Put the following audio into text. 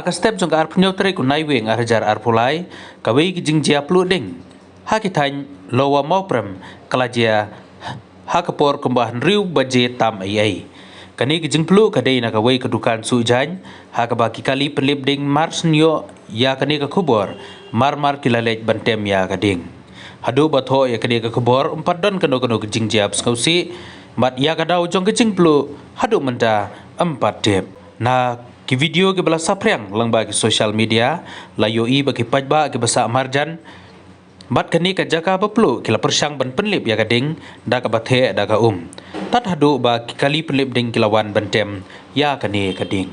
ka step jong ar pnyo tre ku nai weng ar jar ar pulai ka wei ki jing jia plu ding ha ki thain lowa mo prem kala jia ha ka por kumbahan riu baje tam ai kani ki jing plu ka dei na ka wei ka dukan su jan ha ka ba ki kali pelip ding mars nyo ya kani ka khubor mar kilalej bantem ya ka ding hadu batho ya kani ka khubor don kano ki jing jia skausi mat ya ka dau jong ki jing plu hadu menta dep na ki video ke bala saprang lang ba ki social media la yo i ba ki pajba ki basa marjan bat kani ka jaka baplu kila persang ban penlip ya gading da ka bathe da ka tat hadu ba ki kali penlip ding kilawan bantem ya kani kading